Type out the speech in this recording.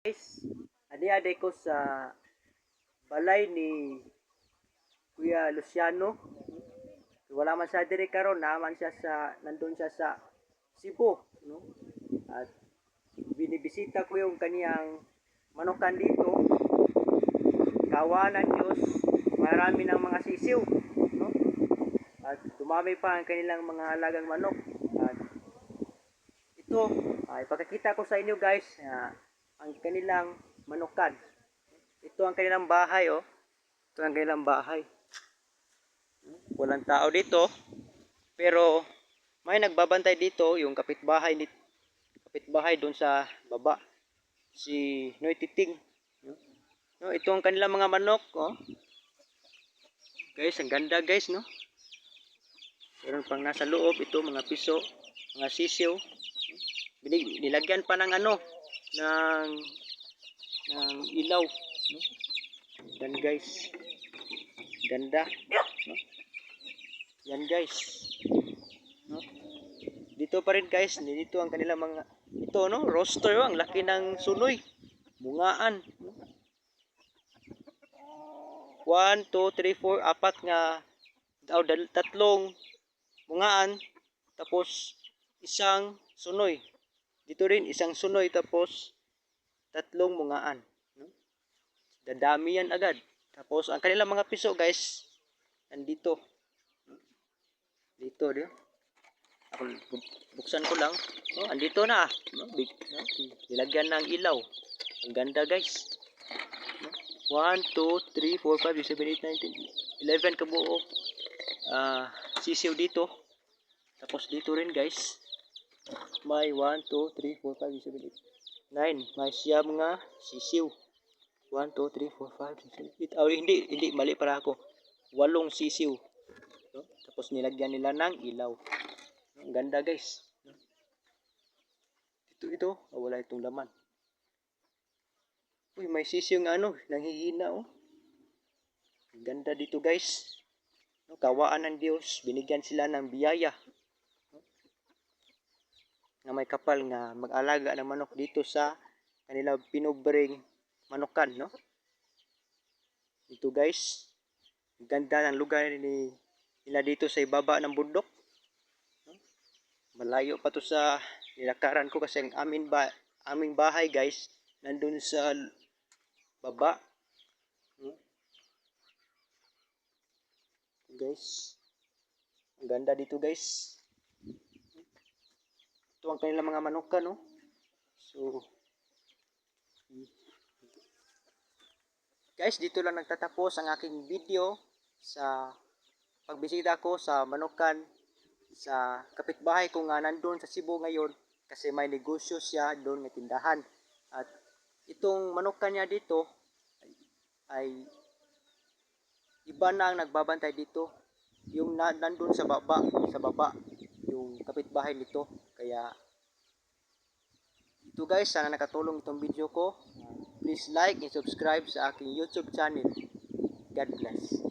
Guys, adi-adi ko sa balay ni Kuya Luciano. Wala man siya diri karon, naman siya sa nandun siya sa Cebu, no? At binibisita ko yung kaniyang manukan dito. Kawanan Diyos, marami ng mga sisiw, no? At dumami pa ang kanilang mga alagang manok. At ito, ipakikita ko sa inyo guys, ang kanilang manukan. Ito ang kanilang bahay, oh. Ito ang kanilang bahay. Walang tao dito, pero may nagbabantay dito, yung kapitbahay doon sa baba, si Noy Titing. No, ito ang kanilang mga manok, oh. Guys, ang ganda guys, no? Meron pang nasa loob ito, mga piso, mga sisiw. Nilagyan pa ng ng ilaw, no? Dan guys, ganda, no? Yan guys, no? Dito pa rin guys, dito ang kanilang mga, ito no, roster, oh, ang laki ng sunoy, bungaan, no? 1, 2, 3, 4, apat nga, tatlong bungaan, tapos isang sunoy. Dito rin isang sunoy, tapos tatlong bungaan, no? Dadami yan agad. Tapos ang kanilang mga piso guys, nandito. Dito, di ba? Ako buksan ko lang. Oh, andito na. No? Big, no? Nilagyan ng ilaw. Ang ganda guys. No? 1, 2, 3, 4, 5, 6, 7, 8, 9, 10, 11 kabuo. Sisiw dito. Tapos dito rin guys. May 1, 2, 3, 4, 5, 6, 7, 8, 9. May siyam nga sisiw. 1, 2, 3, 4, 5, 6, 7, 8. Oh, hindi, mali para ako. 8 sisiw. No? Tapos nilagyan nila ng ilaw. Ang ganda guys. Ito, wala itong laman. Uy, may sisiw nga nanghihina, oh. Ang ganda dito guys. No, kawaan ng Diyos, binigyan sila ng biyaya. No? Na may kapal nga mag-alaga ng manok dito sa kanilang pinobreng manukan, no? Ito guys, ang ganda ng lugar nila dito sa ibaba ng bundok. No? Malayo pa to sa nilakaran ko kasi ang aming bahay guys, nandun sa baba. Guys, ang ganda dito guys. Ito ang kanilang mga manukan, no? So guys, dito lang nagtatapos ang aking video sa pagbisita ko sa manukan sa kapitbahay ko nga nandun sa Cebu ngayon, kasi may negosyo siya doon ng tindahan. At itong manukan niya dito ay iba na ang nagbabantay dito. Yung nandun sa baba, yung kapitbahay nito. Kaya ito guys, sana nakatulong itong video ko. Please like and subscribe sa aking YouTube channel. God bless.